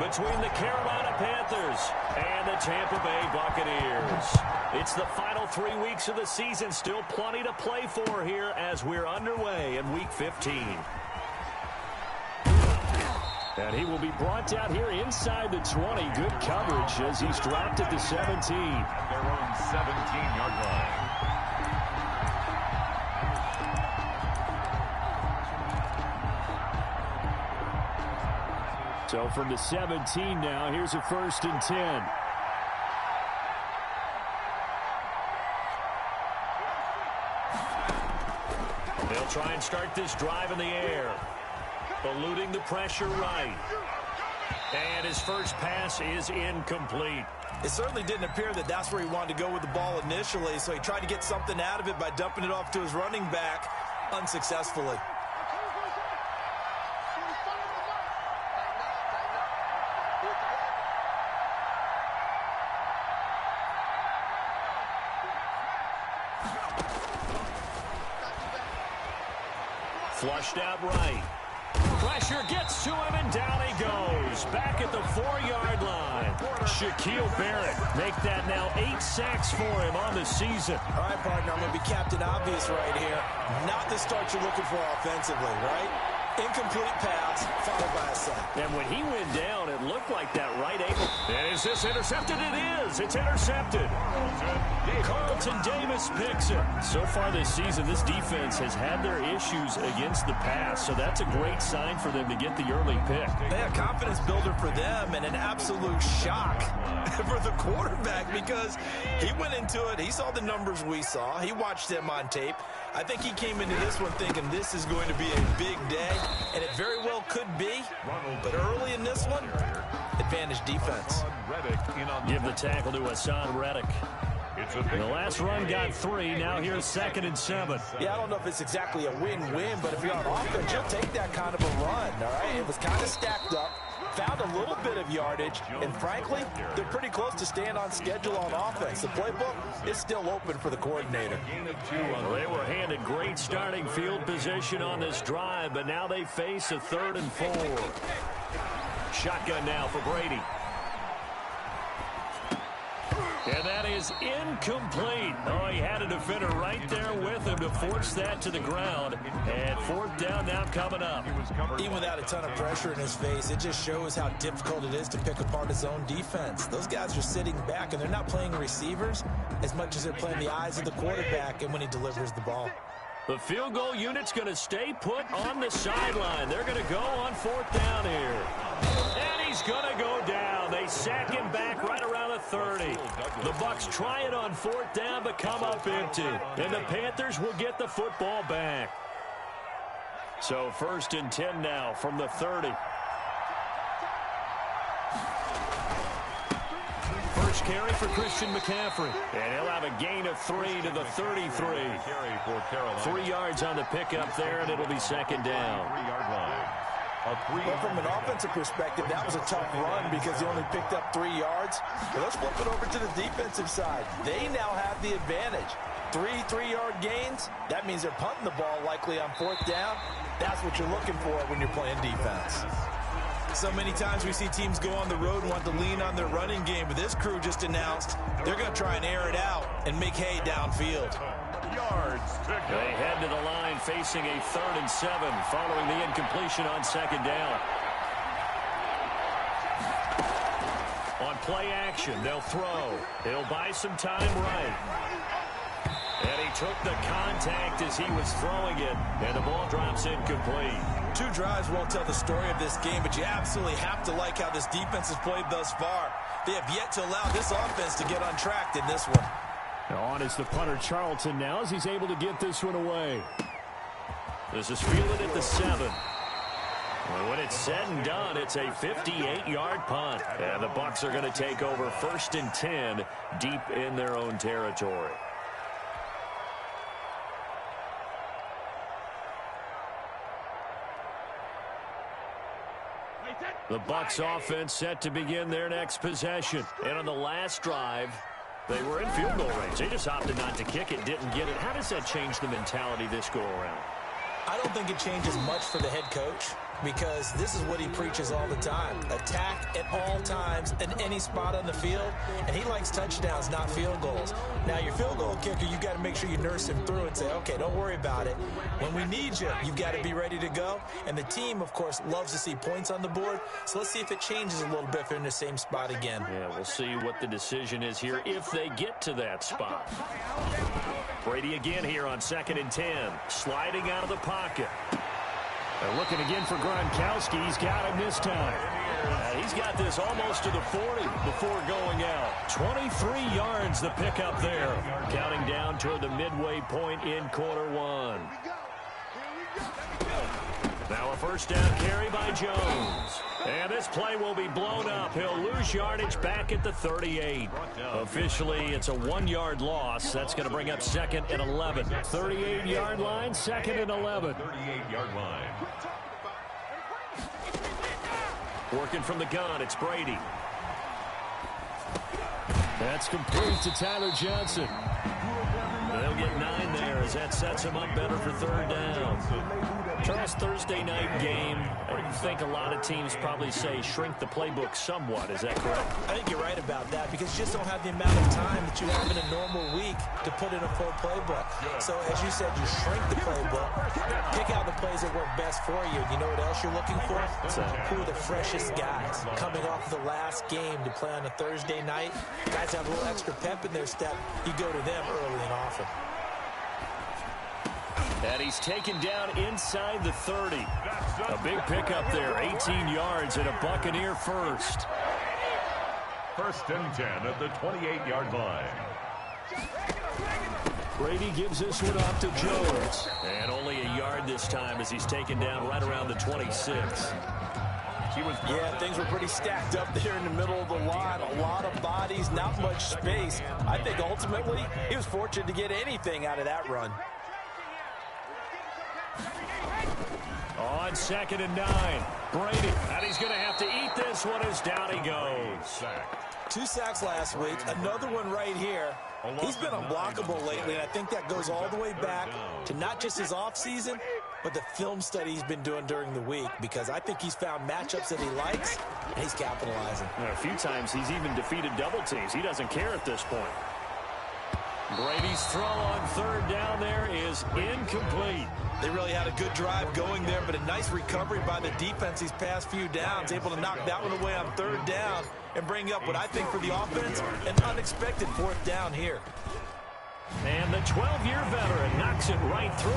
between the Carolina Panthers and the Tampa Bay Buccaneers. It's the final 3 weeks of the season. Still plenty to play for here as we're underway in Week 15. And he will be brought down here inside the 20. Good coverage as he's dropped at the 17. At their own 17-yard line. So from the 17 now, here's a 1st and 10. They'll try and start this drive in the air. Eluding the pressure right. And his first pass is incomplete. It certainly didn't appear that that's where he wanted to go with the ball initially, so he tried to get something out of it by dumping it off to his running back unsuccessfully. Flushed out right. Pressure gets to him, and down he goes. Back at the 4-yard line. Shaquille Barrett make that now 8 sacks for him on the season. All right, partner, I'm going to be Captain Obvious right here. Not the start you're looking for offensively, right? Incomplete pass, followed by a sack. And when he went down, it looked like that right ankle. And is this intercepted? It is. It's intercepted. Carlton Davis picks it. So far this season, this defense has had their issues against the pass, so that's a great sign for them to get the early pick. Yeah, confidence builder for them and an absolute shock for the quarterback because he went into it. He saw the numbers we saw. He watched them on tape. I think he came into this one thinking this is going to be a big day, and it very well could be. But early in this one, advantage defense. Give the tackle to Hassan Reddick. The last run got 3. Now here's 2nd and 7. Yeah, I don't know if it's exactly a win-win, but if you're on offense, you'll take that kind of a run, all right? It was kind of stacked up, found a little bit of yardage, and frankly, they're pretty close to staying on schedule on offense. The playbook is still open for the coordinator. Well, they were handed great starting field position on this drive, but now they face a 3rd and 4. Shotgun now for Brady. And that is incomplete. Oh, he had a defender right there with him to force that to the ground. And 4th down now coming up. Even without a ton of pressure in his face, it just shows how difficult it is to pick apart his own defense. Those guys are sitting back, and they're not playing receivers as much as they're playing the eyes of the quarterback and when he delivers the ball. The field goal unit's going to stay put on the sideline. They're going to go on 4th down here. And he's going to go down. They sack him back right around the 30. The Bucs try it on 4th down, but come up empty. And the Panthers will get the football back. So 1st and 10 now from the 30. First carry for Christian McCaffrey. And he'll have a gain of 3 to the 33. 3 yards on the pickup there, and it'll be 2nd down. 3-yard line. Well, from an offensive perspective, that was a tough run because he only picked up 3 yards. But let's flip it over to the defensive side. They now have the advantage. 3 3-yard gains, that means they're punting the ball likely on 4th down. That's what you're looking for when you're playing defense. So many times we see teams go on the road and want to lean on their running game, but this crew just announced they're going to try and air it out and make hay downfield. They head to the line facing a 3rd and 7 following the incompletion on 2nd down. On play action, they'll throw. He'll buy some time right. And he took the contact as he was throwing it, and the ball drops incomplete. 2 drives won't tell the story of this game, but you absolutely have to like how this defense has played thus far. They have yet to allow this offense to get untracked in this one. On is the punter Charlton now as he's able to get this one away. This is fielded at the 7. Well, when it's said and done, it's a 58-yard punt. And the Bucs are going to take over 1st and 10 deep in their own territory. The Bucs offense set to begin their next possession. And on the last drive, they were in field goal range. They just opted not to kick it, didn't get it. How does that change the mentality this go around? I don't think it changes much for the head coach. because this is what he preaches all the time. Attack at all times in any spot on the field, and he likes touchdowns, not field goals. Now, your field goal kicker, you've got to make sure you nurse him through and say, okay, don't worry about it. When we need you, you've got to be ready to go. And the team, of course, loves to see points on the board, so let's see if it changes a little bit if they're in the same spot again. Yeah, we'll see what the decision is here if they get to that spot. Brady again here on 2nd and 10, sliding out of the pocket. They're looking again for Gronkowski. He's got him this time. He's got this almost to the 40 before going out. 23 yards the pickup there. Counting down toward the midway point in quarter one. Now a first down carry by Jones. And this play will be blown up. He'll lose yardage back at the 38. Officially, it's a 1-yard loss. That's going to bring up 2nd and 11. 38-yard line, 2nd and 11. 38-yard line. Working from the gun, it's Brady. That's complete to Tyler Johnson. They'll get 9 there as that sets him up better for 3rd down. Charles, Thursday night game, I think a lot of teams probably say shrink the playbook somewhat. Is that correct? I think you're right about that because you just don't have the amount of time that you have in a normal week to put in a full playbook. So, as you said, you shrink the playbook, pick out the plays that work best for you. You know what else you're looking for? Who are the freshest guys coming off the last game to play on a Thursday night? Guys have a little extra pep in their step. You go to them early and often. And he's taken down inside the 30. A big pickup there, 18 yards and a Buccaneer first. 1st and 10 at the 28-yard line. Brady gives this one off to Jones. And only a yard this time as he's taken down right around the 26. Yeah, things were pretty stacked up there in the middle of the line. A lot of bodies, not much space. I think ultimately he was fortunate to get anything out of that run. On 2nd and 9, Brady. And he's going to have to eat this one as down he goes. 2 sacks last week, another one right here. He's been unblockable lately, and I think that goes all the way back to not just his offseason, but the film study he's been doing during the week, because I think he's found matchups that he likes, and he's capitalizing. A few times he's even defeated double teams. He doesn't care at this point. Brady's throw on 3rd down there is incomplete. They really had a good drive going there, but a nice recovery by the defense these past few downs, able to knock that one away on 3rd down and bring up what I think for the offense, an unexpected 4th down here. And the 12-year veteran knocks it right through,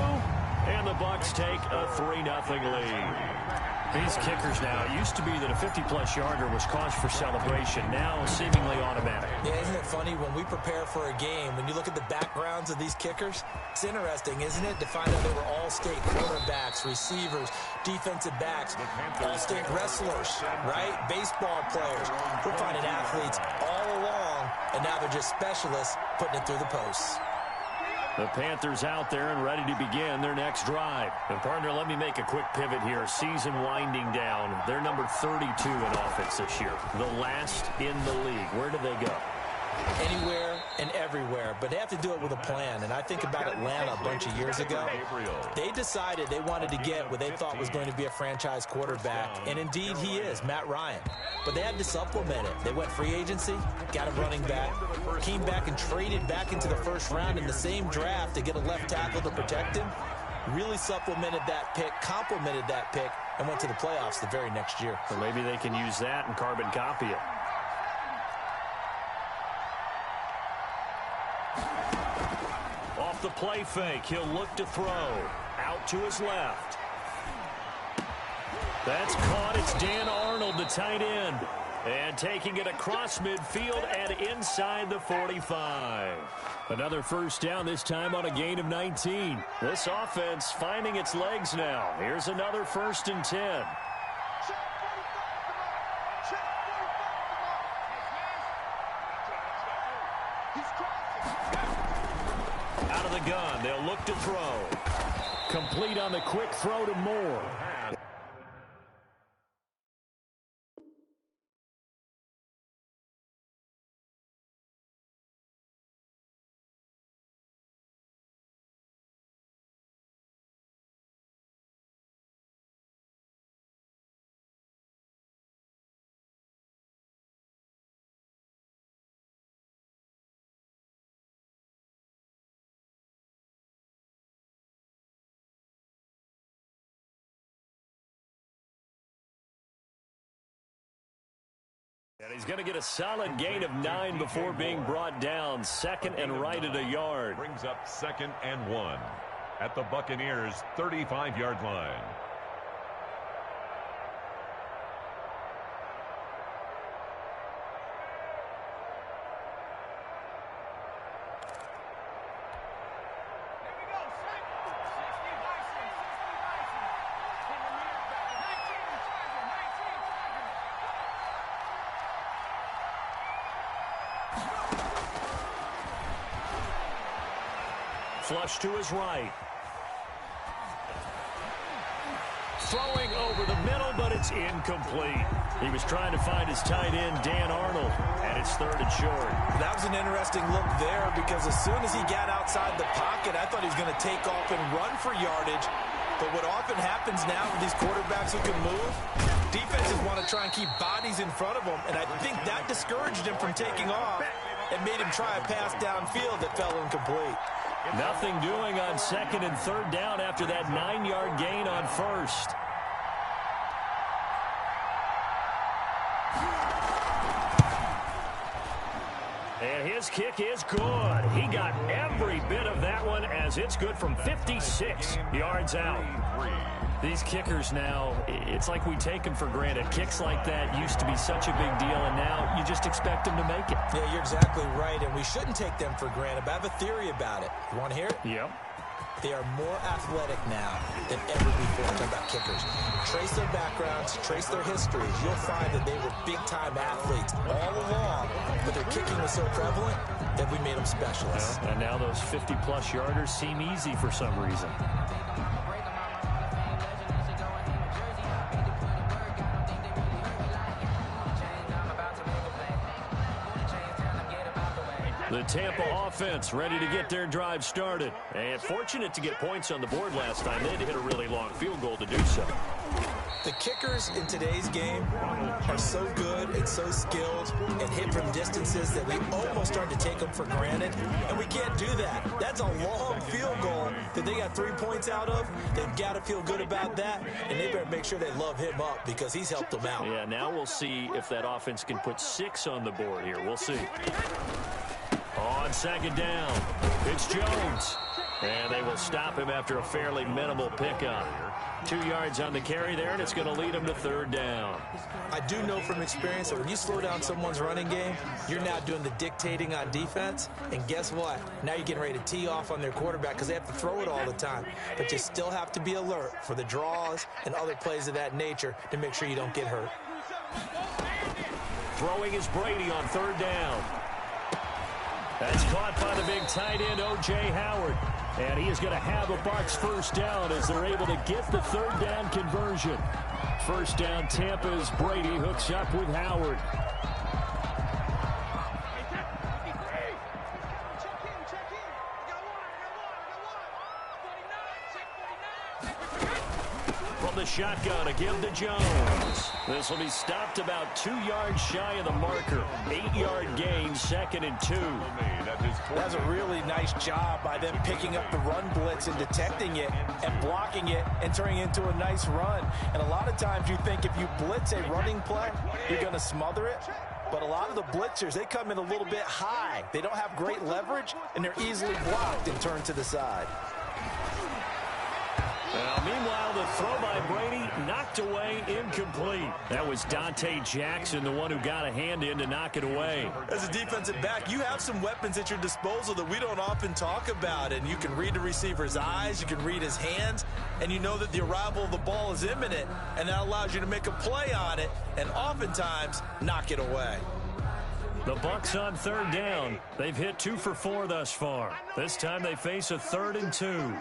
and the Bucs take a 3-0 lead. These kickers now, it used to be that a 50-plus yarder was cause for celebration, now seemingly automatic. Yeah, isn't it funny when we prepare for a game, when you look at the backgrounds of these kickers, it's interesting, isn't it, to find out they were all-state quarterbacks, receivers, defensive backs, all-state wrestlers, right? Baseball players. We're finding athletes all along, and now they're just specialists putting it through the posts. The Panthers out there and ready to begin their next drive. And, partner, let me make a quick pivot here. Season winding down. They're number 32 in offense this year. The last in the league. Where do they go? Anywhere and everywhere, but they have to do it with a plan. And I think about Atlanta a bunch of years ago. They decided they wanted to get what they thought was going to be a franchise quarterback, and indeed he is, Matt Ryan. But they had to supplement it. They went free agency, got a running back, came back and traded back into the 1st round in the same draft to get a left tackle to protect him. Really supplemented that pick, complemented that pick, and went to the playoffs the very next year. Or maybe they can use that and carbon copy it. Off the play fake, he'll look to throw. Out to his left. That's caught. It's Dan Arnold, the tight end. And taking it across midfield and inside the 45. Another first down, this time on a gain of 19. This offense finding its legs now. Here's another 1st and 10. Out of the gun, they'll look to throw. Complete on the quick throw to Moore. And he's going to get a solid gain of 9 before being brought down. 2nd and right at a yard. Brings up 2nd and 1 at the Buccaneers' 35-yard line. Flush to his right. Throwing over the middle, but it's incomplete. He was trying to find his tight end, Dan Arnold, and it's 3rd and short. That was an interesting look there because as soon as he got outside the pocket, I thought he was going to take off and run for yardage. But what often happens now with these quarterbacks who can move, defenses want to try and keep bodies in front of them, and I think that discouraged him from taking off and made him try a pass downfield that fell incomplete. Nothing doing on 2nd and 3rd down after that 9-yard gain on 1st. And his kick is good. He got every bit of that one as it's good from 56 yards out. These kickers now, it's like we take them for granted. Kicks like that used to be such a big deal, and now you just expect them to make it. Yeah, you're exactly right, and we shouldn't take them for granted. But I have a theory about it. You want to hear it? Yep. They are more athletic now than ever before. I'm talking about kickers. Trace their backgrounds, trace their histories. You'll find that they were big-time athletes all along, but their kicking was so prevalent that we made them specialists. And now those 50-plus yarders seem easy for some reason. The Tampa offense ready to get their drive started. And fortunate to get points on the board last time. They had to hit a really long field goal to do so. The kickers in today's game are so good and so skilled and hit from distances that we almost start to take them for granted. And we can't do that. That's a long field goal that they got 3 points out of. They've got to feel good about that. And they better make sure they love him up because he's helped them out. Yeah, now we'll see if that offense can put 6 on the board here. We'll see. On 2nd down, it's Jones. And they will stop him after a fairly minimal pickup. 2 yards on the carry there, and it's going to lead him to 3rd down. I do know from experience that when you slow down someone's running game, you're now doing the dictating on defense. And guess what? Now you're getting ready to tee off on their quarterback because they have to throw it all the time. But you still have to be alert for the draws and other plays of that nature to make sure you don't get hurt. Throwing is Brady on 3rd down. That's caught by the big tight end, O.J. Howard. And he is going to have a Bucs 1st down as they're able to get the 3rd down conversion. 1st down, Tampa's Brady hooks up with Howard. From the shotgun, a give to Jones. This will be stopped about 2 yards shy of the marker. 8-yard gain, 2nd and 2. That's a really nice job by them picking up the run blitz and detecting it and blocking it and turning it into a nice run. And a lot of times you think if you blitz a running play, you're going to smother it. But a lot of the blitzers, they come in a little bit high. They don't have great leverage, and they're easily blocked and turned to the side. Well, meanwhile, the throw by Brady knocked away, incomplete. That was Dante Jackson, the one who got a hand in to knock it away. As a defensive back, you have some weapons at your disposal that we don't often talk about. And you can read the receiver's eyes, you can read his hands, and you know that the arrival of the ball is imminent. And that allows you to make a play on it and oftentimes knock it away. The Bucs on 3rd down. They've hit 2 for 4 thus far. This time they face a 3rd and 2.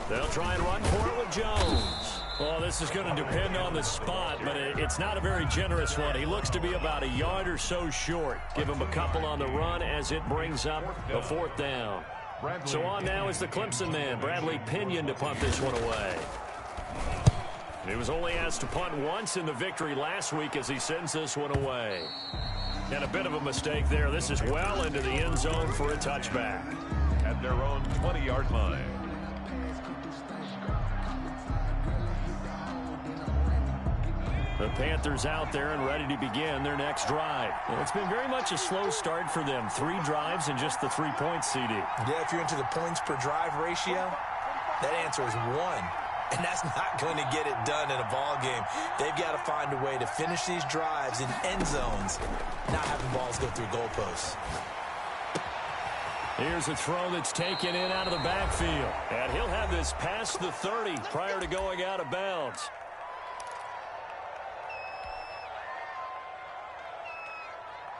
They'll try and run for it with Jones. Well, this is going to depend on the spot, but it's not a very generous one. He looks to be about a yard or so short. Give him a couple on the run as it brings up a 4th down. So on now is the Clemson man, Bradley Pinion, to punt this one away. He was only asked to punt once in the victory last week as he sends this one away. And a bit of a mistake there. This is well into the end zone for a touchback. At their own 20-yard line. The Panthers out there and ready to begin their next drive. Well, it's been very much a slow start for them. 3 drives and just the 3 points, CD. Yeah, if you're into the points per drive ratio, that answer is 1. And that's not going to get it done in a ball game. They've got to find a way to finish these drives in end zones, not having balls go through goalposts. Here's a throw that's taken in out of the backfield. And he'll have this past the 30 prior to going out of bounds.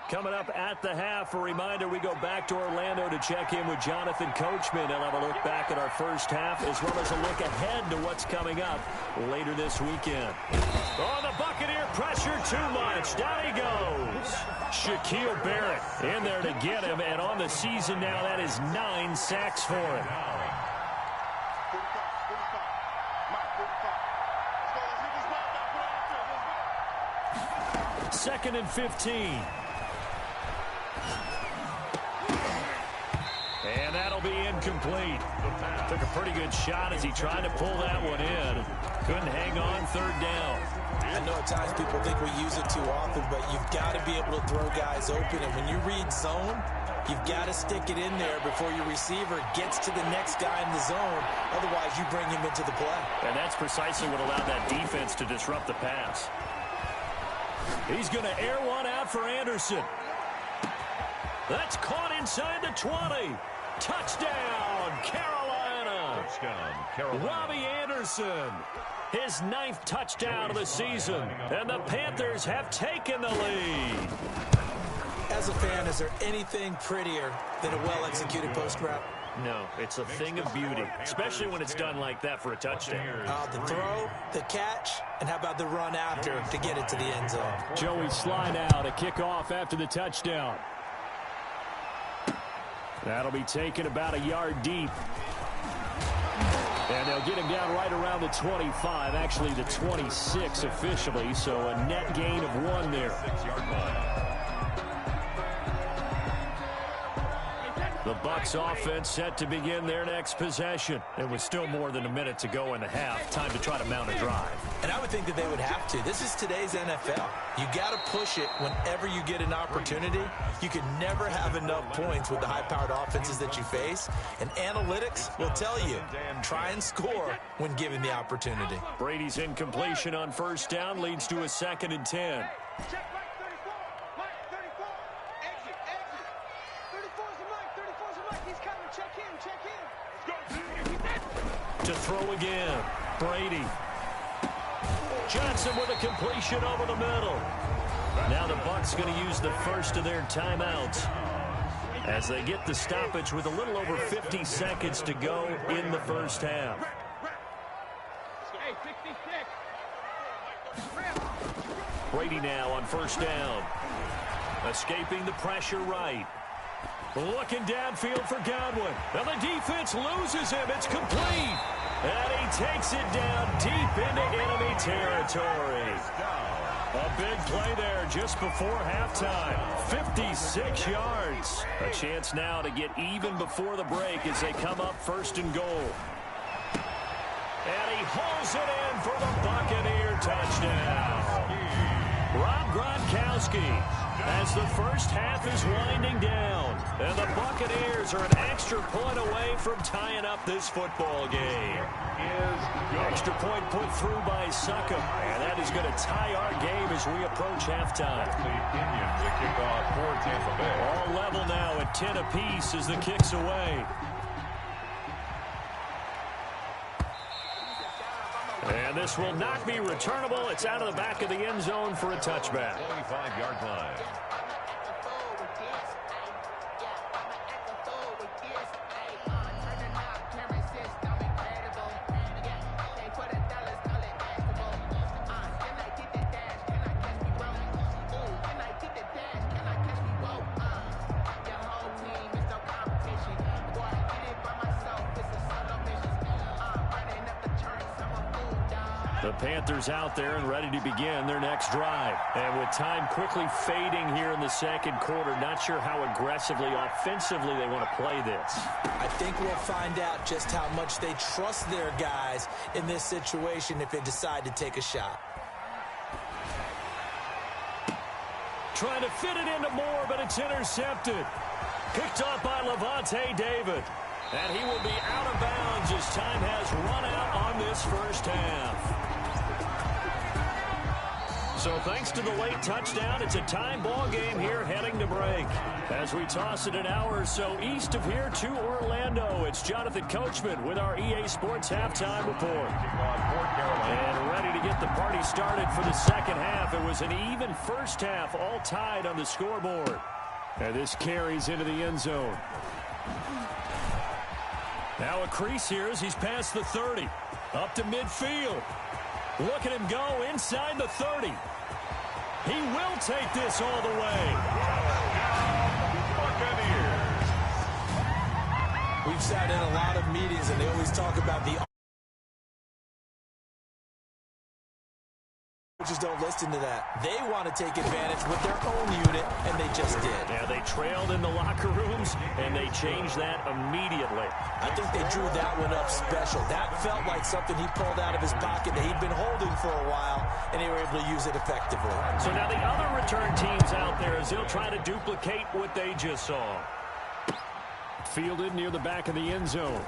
Coming up at the half, a reminder, we go back to Orlando to check in with Jonathan Coachman. He'll have a look back at our first half as well as a look ahead to what's coming up later this weekend. Oh, the Buccaneer pressure too much. Down he goes. Shaquille Barrett in there to get him, and on the season now, that is 9 sacks for him. 2nd and 15. And that'll be incomplete. Took a pretty good shot as he tried to pull that one in. Couldn't hang on 3rd down. I know at times people think we use it too often, but you've got to be able to throw guys open. And when you read zone, you've got to stick it in there before your receiver gets to the next guy in the zone. Otherwise, you bring him into the play. And that's precisely what allowed that defense to disrupt the pass. He's going to air one out for Anderson. That's caught inside the 20. Touchdown, Carolina. Touchdown, Carolina. Robbie Anderson, his 9th touchdown of the season. And the Panthers have taken the lead. As a fan, is there anything prettier than a well-executed post route? No, it's a thing of beauty, especially when it's done like that for a touchdown. The throw, the catch, and how about the run after to get it to the end zone? Joey slide out, a kickoff after the touchdown. That'll be taken about a yard deep. And they'll get him down right around the 25, actually the 26 officially, so a net gain of 1 there. 6-yard line. The Bucs offense set to begin their next possession. It was still more than a minute to go in the half. Time to try to mount a drive. And I would think that they would have to. This is today's NFL. You got to push it whenever you get an opportunity. You can never have enough points with the high-powered offenses that you face. And analytics will tell you, try and score when given the opportunity. Brady's incompletion on 1st down leads to a 2nd and 10. To throw again, Brady. Johnson with a completion over the middle. Now the Bucs going to use the first of their timeouts as they get the stoppage with a little over 50 seconds to go in the first half. Brady now on 1st down. Escaping the pressure right. Looking downfield for Godwin. Now the defense loses him. It's complete. And he takes it down deep into enemy territory. A big play there just before halftime. 56 yards. A chance now to get even before the break as they come up 1st and goal. And he hauls it in for the Buccaneer touchdown. Rob Gronkowski as the first half is winding down. And the Buccaneers are an extra point away from tying up this football game. Extra point put through by Succop. And that is going to tie our game as we approach halftime. The Indians to kick off for Tampa Bay. All level now at 10 apiece as the kick's away. And this will not be returnable. It's out of the back of the end zone for a touchback. 25-yard line. The Panthers out there and ready to begin their next drive. And with time quickly fading here in the 2nd quarter, not sure how aggressively, offensively they want to play this. I think we'll find out just how much they trust their guys in this situation if they decide to take a shot. trying to fit it into Moore, but it's intercepted. Picked off by Levante David. And he will be out of bounds as time has run out on this first half. So thanks to the late touchdown, it's a time ball game here heading to break. As we toss it an hour or so east of here to Orlando, it's Jonathan Coachman with our EA Sports Halftime Report. And ready to get the party started for the second half. It was an even first half, all tied on the scoreboard. And this carries into the end zone. Now a crease here as he's past the 30. Up to midfield. Look at him go inside the 30. He will take this all the way. We've sat in a lot of meetings, and they always talk about the coaches don't listen to that. They want to take advantage with their own unit, and they just did. Yeah, they trailed in the locker rooms, and they changed that immediately. I think they drew that one up special. That felt like something he pulled out of his pocket that he'd been holding for a while, and they were able to use it effectively. So now the other return teams out there as they'll try to duplicate what they just saw. Fielded near the back of the end zone.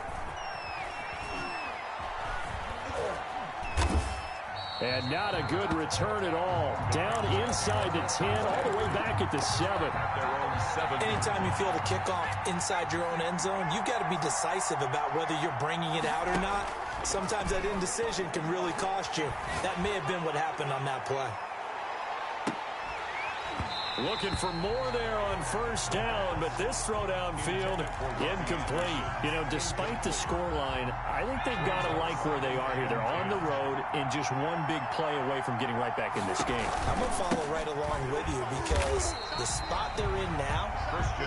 And not a good return at all. Down inside the 10, all the way back at the 7. Anytime you feel the kickoff inside your own end zone, you've got to be decisive about whether you're bringing it out or not. Sometimes that indecision can really cost you. That may have been what happened on that play. Looking for more there on first down, but this throw downfield, incomplete. You know, despite the scoreline, I think they've got to like where they are here. They're on the road and just one big play away from getting right back in this game. I'm going to follow right along with you because the spot they're in now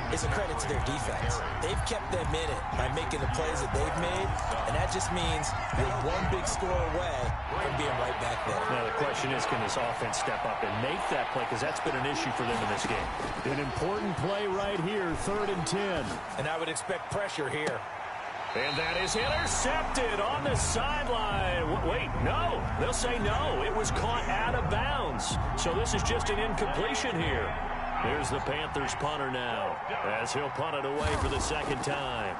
is a credit to their defense. They've kept them in it by making the plays that they've made, and that just means you're one big score away from being right back there. Now, the question is, can this offense step up and make that play? Because that's been an issue for them in this game. An important play right here, 3rd and 10. And I would expect pressure here. And that is intercepted on the sideline. Wait, no. They'll say no. It was caught out of bounds. So this is just an incompletion here. Here's the Panthers punter now as he'll punt it away for the second time.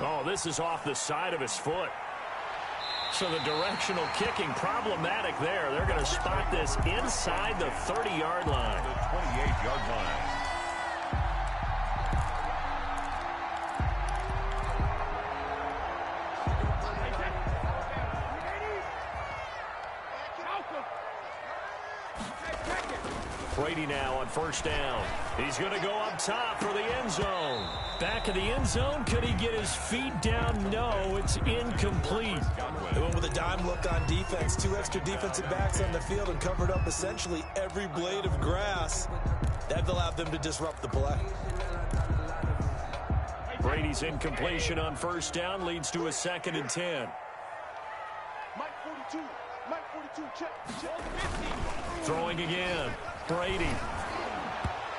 Oh, this is off the side of his foot. So the directional kicking problematic there. They're going to spot this inside the 30-yard line. The 28-yard line. Brady now on first down. He's going to go up top for the end zone. Back of the end zone. Could he get his feet down? No, it's incomplete. They went with a dime look on defense. 2 extra defensive backs on the field and covered up essentially every blade of grass. That allowed them to disrupt the play. Brady's incompletion on first down leads to a 2nd and 10. Mike 42, check. Throwing again. Brady.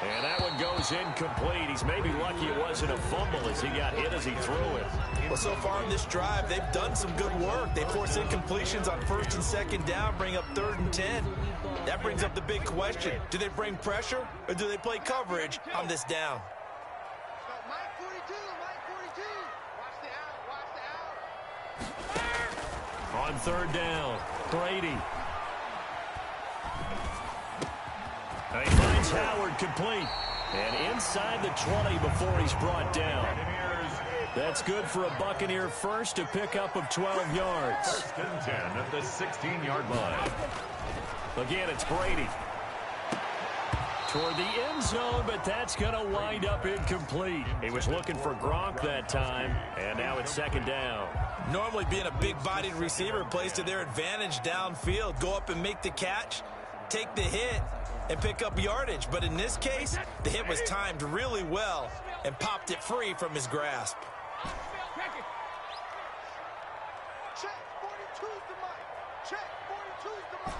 And that one goes incomplete. He's maybe lucky it wasn't a fumble as he got hit as he threw it. Well, so far in this drive, they've done some good work. They force incompletions on 1st and 2nd down, bring up 3rd and 10. That brings up the big question. Do they bring pressure or do they play coverage on this down? Mike 42, watch the out. On 3rd down, Brady. And he finds Howard complete. And inside the 20 before he's brought down. That's good for a Buccaneer first, a pickup of 12 yards. 1st and 10 at the 16-yard line. Again, it's Brady. Toward the end zone, but that's going to wind up incomplete. He was looking for Gronk that time, and now it's 2nd down. Normally being a big-bodied receiver plays to their advantage downfield. Go up and make the catch, take the hit, and pick up yardage. But in this case, the hit was timed really well and popped it free from his grasp. Check, 42's the mic. Check, 42's the mic.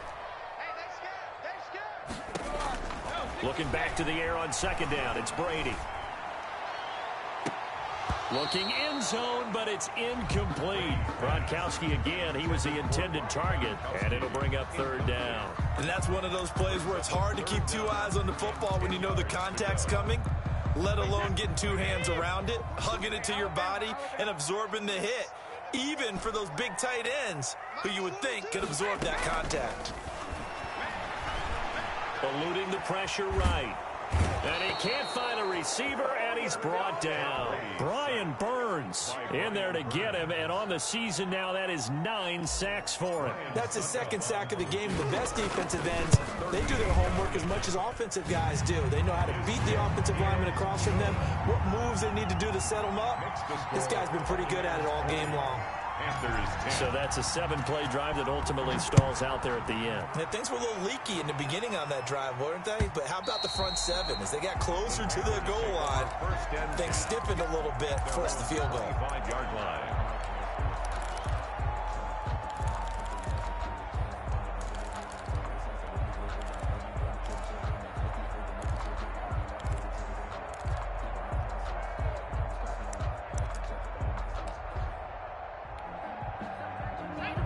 Hey, they scared. Looking back to the air on 2nd down, it's Brady. Looking end zone, but it's incomplete. Gronkowski again, he was the intended target, and it'll bring up third down. And that's one of those plays where it's hard to keep two eyes on the football when you know the contact's coming, let alone getting two hands around it, hugging it to your body, and absorbing the hit, even for those big tight ends who you would think could absorb that contact. Eluding the pressure right. And he can't find a receiver, and he's brought down. Brian Burns in there to get him, and on the season now, that is 9 sacks for him. That's his second sack of the game. The best defensive ends, they do their homework as much as offensive guys do. They know how to beat the offensive lineman across from them, what moves they need to do to set them up. This guy's been pretty good at it all game long. So that's a 7-play drive that ultimately stalls out there at the end. And things were a little leaky in the beginning on that drive, weren't they? But how about the front seven? As they got closer to the goal line, things stiffened a little bit, forced the field goal. 5-yard line.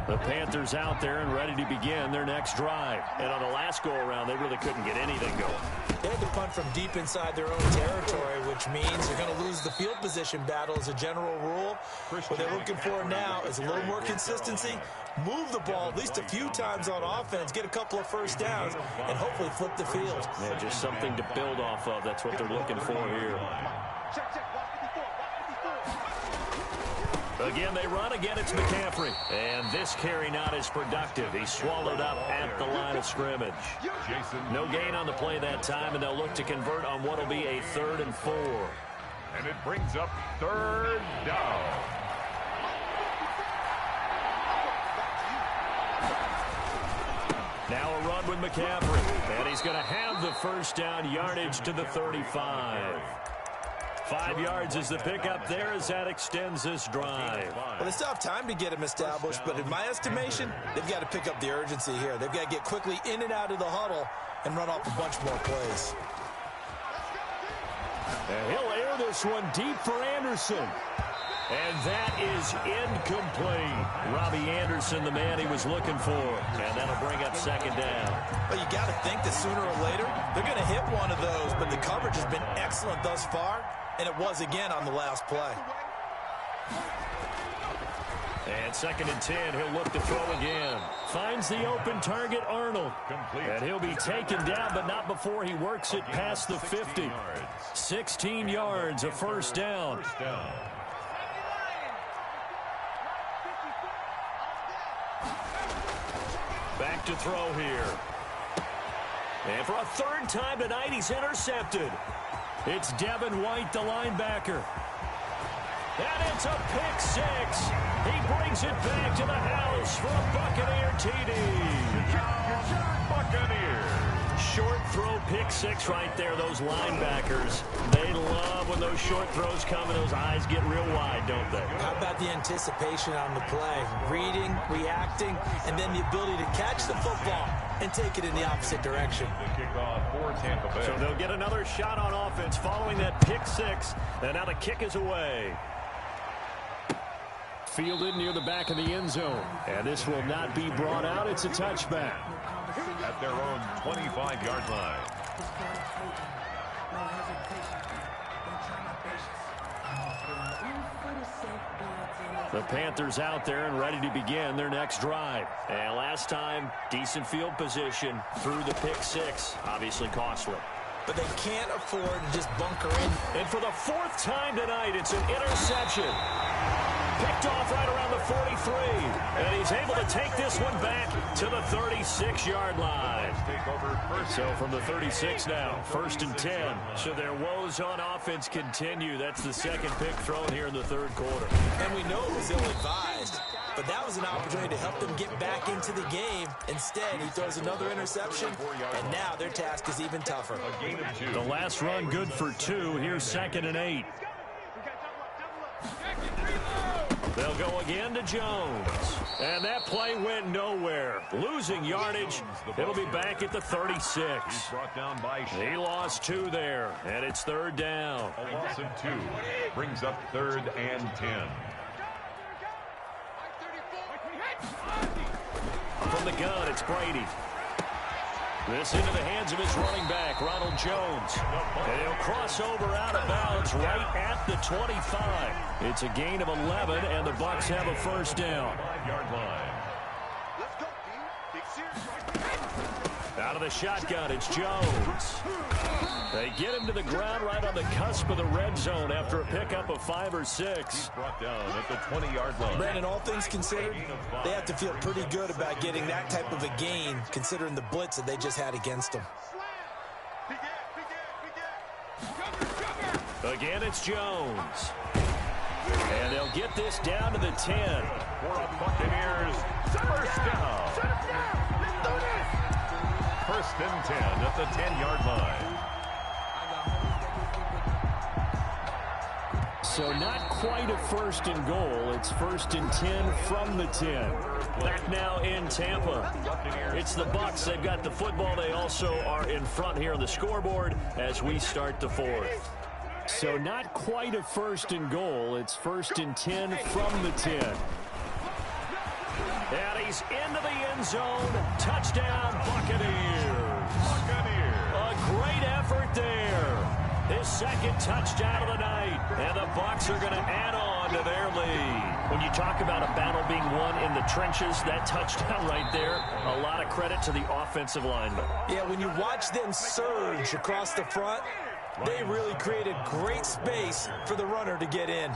The Panthers out there and ready to begin their next drive. And on the last go-around, they really couldn't get anything going. They had to punt from deep inside their own territory, which means they're going to lose the field position battle as a general rule. What they're looking for now is a little more consistency, move the ball at least a few times on offense, get a couple of first downs, and hopefully flip the field. Yeah, just something to build off of. That's what they're looking for here. Again, they run. Again, it's McCaffrey. And this carry not as productive. He's swallowed up at the line of scrimmage. No gain on the play that time, and they'll look to convert on what will be a 3rd and 4. And it brings up third down. Now a run with McCaffrey. And he's going to have the first down, yardage to the 35. 5 yards is the pickup there as that extends this drive. Well, they still have time to get him established, but in my estimation, they've got to pick up the urgency here. They've got to get quickly in and out of the huddle and run off a bunch more plays. And he'll air this one deep for Anderson. And that is incomplete. Robbie Anderson, the man he was looking for. And that'll bring up second down. Well, you got to think that sooner or later, they're going to hit one of those, but the coverage has been excellent thus far. And it was again on the last play. And 2nd and 10, he'll look to throw again. Finds the open target, Arnold. Complete. And he'll be taken down, but not before he works it past the 50. 16 yards, a first down. Back to throw here. And for a 3rd time tonight, he's intercepted. It's Devin White, the linebacker. And it's a pick 6. He brings it back to the house for a Buccaneer TD. Buccaneers. Short throw pick 6 right there. Those linebackers, they love when those short throws come and those eyes get real wide, don't they? How about the anticipation on the play? Reading, reacting, and then the ability to catch the football and take it in the opposite direction. The kickoff for Tampa Bay. So they'll get another shot on offense following that pick 6. And now the kick is away. Fielded near the back of the end zone. And this will not be brought out. It's a touchback. At their own 25-yard line. The Panthers out there and ready to begin their next drive. And last time, decent field position through the pick 6. Obviously costly. But they can't afford to just bunker in. And for the 4th time tonight, it's an interception. Picked off right around the 43. And he's able to take this one back to the 36-yard line. So from the 36 now, 1st and 10. So their woes on offense continue. That's the 2nd pick thrown here in the 3rd quarter. And we know it was ill-advised, but that was an opportunity to help them get back into the game. Instead, he throws another interception, and now their task is even tougher. The last run good for 2. Here's 2nd and 8. They'll go again to Jones. And that play went nowhere. Losing yardage. It'll be back at the 36. Brought down by He lost 2 there, and it's 3rd down. a loss of 2. Brings up 3rd and 10. From the gun, it's Brady. This into the hands of his running back, Ronald Jones. And he'll cross over out of bounds right at the 25. It's a gain of 11, and the Bucs have a first down. 5-yard line. Let's go, D. Big series. Out of the shotgun, it's Jones. They get him to the ground right on the cusp of the red zone after a pickup of 5 or 6. Brought down at the 20-yard line. Brandon, all things considered, they have to feel pretty good about getting that type of a gain, considering the blitz that they just had against them. Again, it's Jones. And they'll get this down to the 10. For a Buccaneers first down. First and 10 at the 10-yard line. So not quite a first and goal. It's 1st and 10 from the 10. Back now in Tampa. It's the Bucs. They've got the football. They also are in front here on the scoreboard as we start the 4th. So not quite a first and goal. It's 1st and 10 from the 10. And he's into the end zone. Touchdown, Buccaneers. A great effort there. His 2nd touchdown of the night. And the Bucs are going to add on to their lead. When you talk about a battle being won in the trenches, that touchdown right there, a lot of credit to the offensive linemen. Yeah, when you watch them surge across the front, they really created great space for the runner to get in.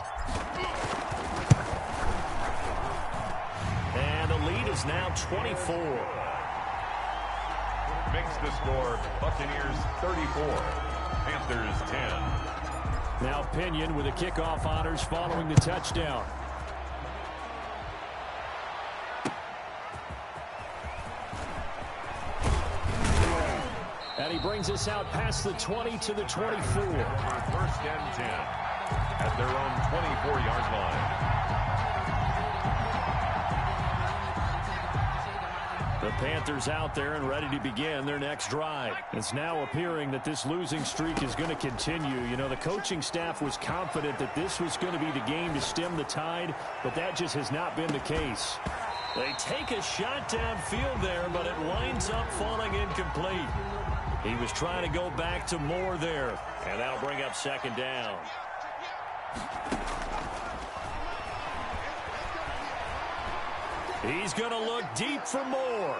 And the lead is now 24. Makes the score Buccaneers 34. Panthers 10. Now Pinion with the kickoff honors following the touchdown. And he brings us out past the 20 to the 24. First and 10 at their own 24-yard line. The Panthers out there and ready to begin their next drive. It's now appearing that this losing streak is going to continue. You know, the coaching staff was confident that this was going to be the game to stem the tide, but that just has not been the case. They take a shot downfield there, but it winds up falling incomplete. He was trying to go back to Moore there, and that'll bring up 2nd down. He's going to look deep for Moore.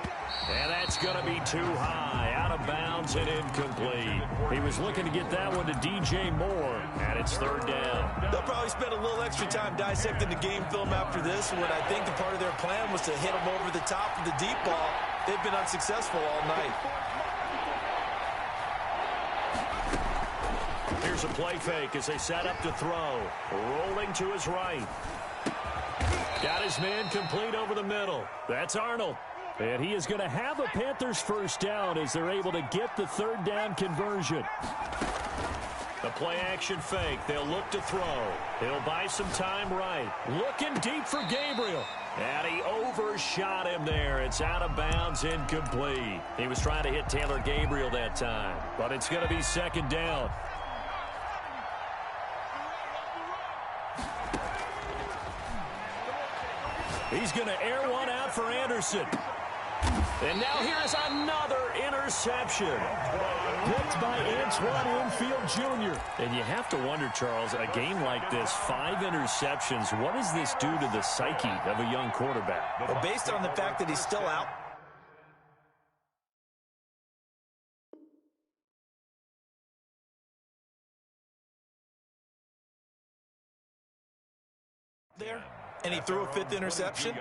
And that's going to be too high, out of bounds and incomplete. He was looking to get that one to DJ Moore, and it's 3rd down. They'll probably spend a little extra time dissecting the game film after this, when I think the part of their plan was to hit him over the top of the deep ball. They've been unsuccessful all night. Here's a play fake as they set up to throw. Rolling to his right. Got his man complete over the middle. That's Arnold. And he is going to have a Panthers first down as they're able to get the 3rd down conversion. The play action fake. They'll look to throw. He'll buy some time right. Looking deep for Gabriel. And he overshot him there. It's out of bounds, incomplete. He was trying to hit Taylor Gabriel that time. But it's going to be 2nd down. He's going to air one out for Anderson. And now here's another interception. Picked by Antoine Winfield Jr. And you have to wonder, Charles, a game like this, 5 interceptions, what does this do to the psyche of a young quarterback? Well, based on the fact that he's still out there, and he threw a 5th interception,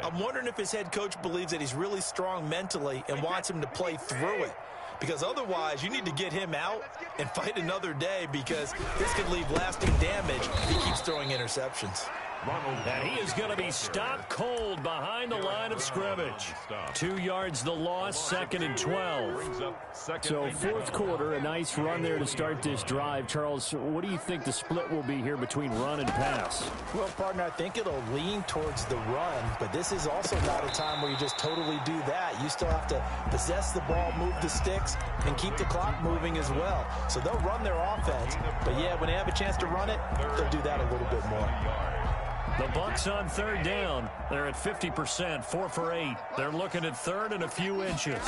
I'm wondering if his head coach believes that he's really strong mentally and wants him to play through it. Because otherwise, you need to get him out and fight another day, because this could leave lasting damage if he keeps throwing interceptions. And he is going to be stopped cold behind the line of scrimmage. 2 yards the loss, 2nd and 12. So fourth quarter, a nice run there to start this drive. Charles, what do you think the split will be here between run and pass? Well, partner, I think it'll lean towards the run, but this is also not a time where you just totally do that. You still have to possess the ball, move the sticks, and keep the clock moving as well. So they'll run their offense, but yeah, when they have a chance to run it, they'll do that a little bit more. The Bucs on 3rd down. They're at 50%, 4 for 8. They're looking at 3rd and a few inches.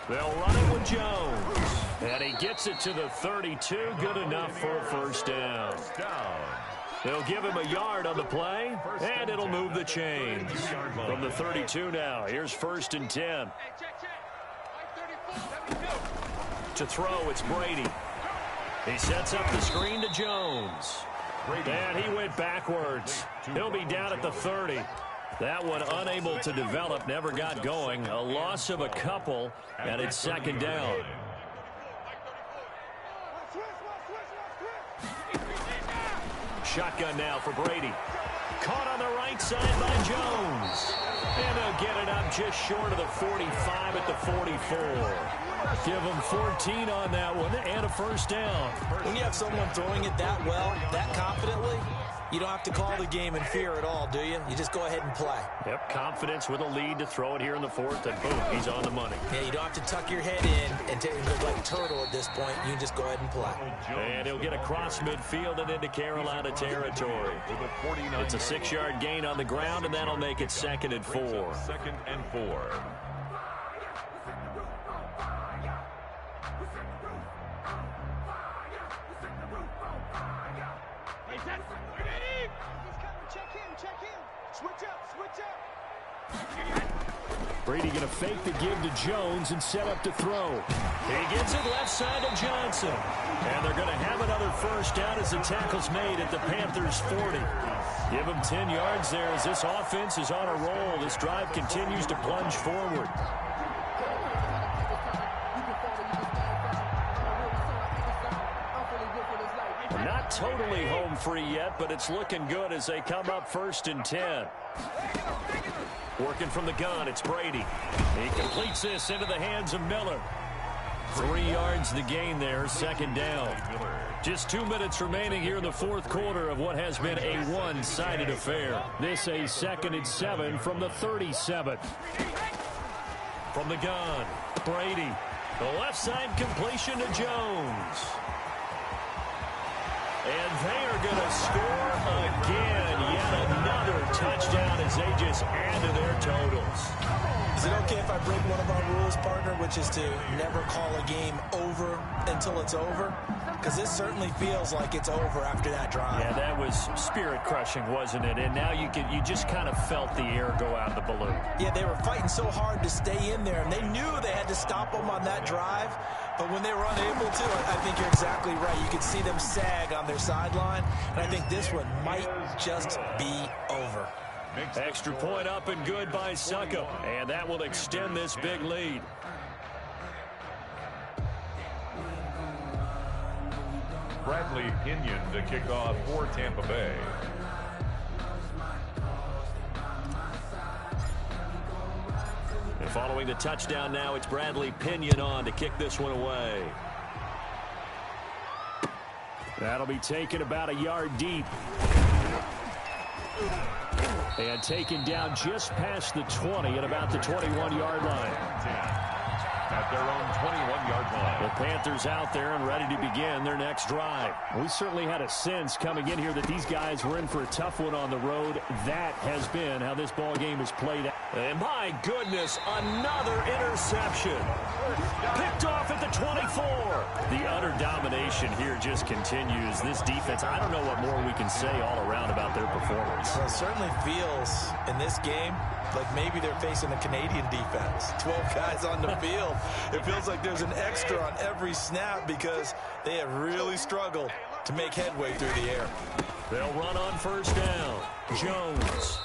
They'll run it with Jones. And he gets it to the 32. Good enough for a 1st down. They'll give him a yard on the play, and it'll move the chains. From the 32 now, here's 1st and 10. To throw, it's Brady. He sets up the screen to Jones. And he went backwards. He'll be down at the 30. That one unable to develop, never got going. A loss of a couple, and it's 2nd down. Shotgun now for Brady. Caught on the right side by Jones. And he'll get it up just short of the 45 at the 44. Give him 14 on that one and a 1st down. When you have someone throwing it that well, that confidently, you don't have to call the game in fear at all, do you? You just go ahead and play. Yep, confidence with a lead to throw it here in the 4th, and boom, he's on the money. Yeah, you don't have to tuck your head in and look like turtle at this point. You can just go ahead and play. And he'll get across midfield and into Carolina territory. It's a 6-yard gain on the ground, and that'll make it 2nd and 4. 2nd and 4. Brady going to fake the give to Jones and set up to throw. He gets it left side to Johnson. And they're going to have another 1st down as the tackle's made at the Panthers' 40. Give them 10 yards there as this offense is on a roll. This drive continues to plunge forward. Not totally home free yet, but it's looking good as they come up 1st and 10. Working from the gun, it's Brady. He completes this into the hands of Miller. 3 yards the gain there, 2nd down. Just 2 minutes remaining here in the 4th quarter of what has been a one-sided affair. This a 2nd and 7 from the 37. From the gun, Brady. The left side completion to Jones. And they are going to score again. Yet another touchdown as they just add to their totals. Is it okay if I break one of our rules, partner, which is to never call a game over until it's over? Because this certainly feels like it's over after that drive. Yeah, that was spirit-crushing, wasn't it? And now you just kind of felt the air go out of the balloon. Yeah, they were fighting so hard to stay in there, and they knew they had to stop them on that drive. But when they were unable to, I think you're exactly right. You could see them sag on their sideline, and I think this one might just be over. Extra point up and good by Suckup, and that will extend this big lead. Bradley Pinion to kick off for Tampa Bay. And following the touchdown now, it's Bradley Pinion on to kick this one away. That'll be taken about a yard deep. And taken down just past the 20 at about the 21-yard line. At their own 21-yard line. The Panthers out there and ready to begin their next drive. We certainly had a sense coming in here that these guys were in for a tough one on the road. That has been how this ball game is played out. And my goodness, another interception. Picked off at the 24. The utter domination here just continues. This defense, I don't know what more we can say all around about their performance. Well, it certainly feels in this game like maybe they're facing a Canadian defense. 12 guys on the field. It feels like there's an extra on every snap because they have really struggled to make headway through the air. They'll run on 1st down. Jones.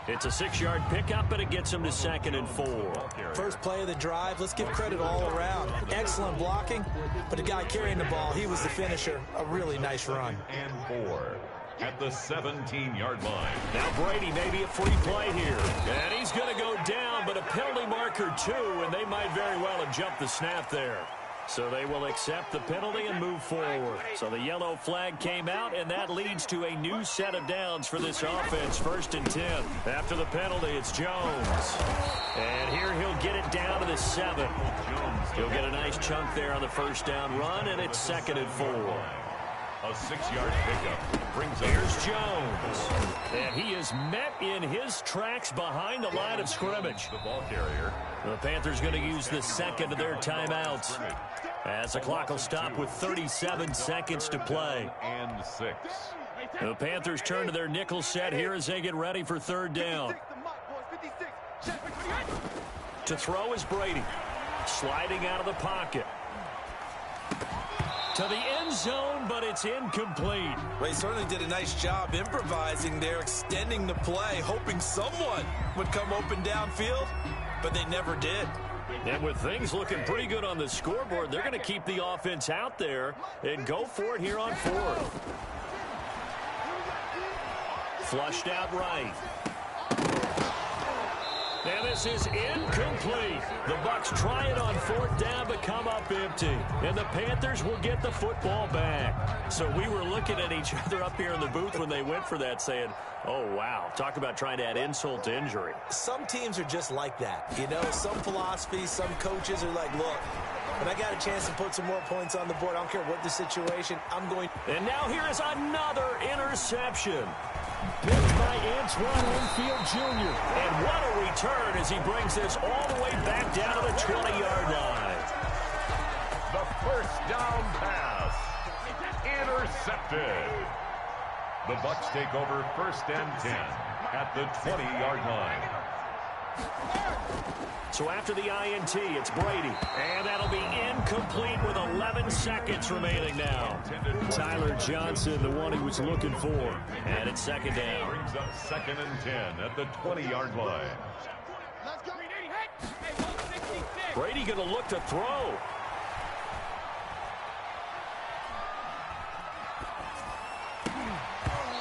It's a 6-yard pickup, but it gets them to 2nd and 4. First play of the drive. Let's give credit all around. Excellent blocking, but the guy carrying the ball, he was the finisher. A really nice run. And 4. at the 17-yard line. Now Brady may be a free play here. And he's going to go down, but a penalty marker too, and they might very well have jumped the snap there. So they will accept the penalty and move forward. So the yellow flag came out, and that leads to a new set of downs for this offense. 1st and 10. After the penalty, it's Jones. And here he'll get it down to the 7. He'll get a nice chunk there on the 1st down run, and it's 2nd and 4. A 6-yard pickup brings up. Here's Jones. And he is met in his tracks behind the line of scrimmage. The ball carrier. The Panthers going to use the 2nd of their timeouts, as the clock will stop with 37 seconds to play. And 6. The Panthers turn to their nickel set here as they get ready for 3rd down. To throw is Brady. Sliding out of the pocket. To the end zone, but it's incomplete. Well, he certainly did a nice job improvising there, extending the play, hoping someone would come open downfield, but they never did. And with things looking pretty good on the scoreboard, they're going to keep the offense out there and go for it here on 4th. Flushed out right. And this is incomplete. The Bucs try it on 4th down, but come up empty. And the Panthers will get the football back. So we were looking at each other up here in the booth when they went for that, saying, oh, wow. Talk about trying to add insult to injury. Some teams are just like that. You know, some philosophies, some coaches are like, look, when I got a chance to put some more points on the board, I don't care what the situation, I'm going. And now here is another interception. Picked by Antoine Winfield Jr. And what a return as he brings this all the way back down to the 20-yard line. The 1st down pass. Intercepted. The Bucs take over 1st and 10 at the 20-yard line. So after the INT, it's Brady. And that'll be incomplete with 11 seconds remaining now. Tyler Johnson, the one he was looking for. And it's 2nd down. Brings up 2nd and 10 at the 20-yard line. Brady going to look to throw.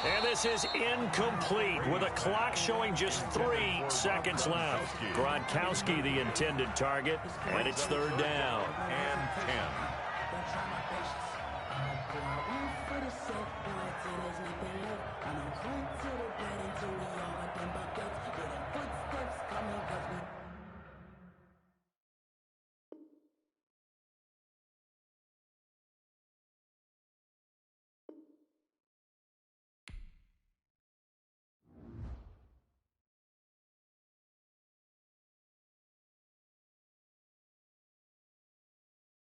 And this is incomplete with a clock showing just 3 seconds left. Gronkowski, the intended target, and it's 3rd down. And 10.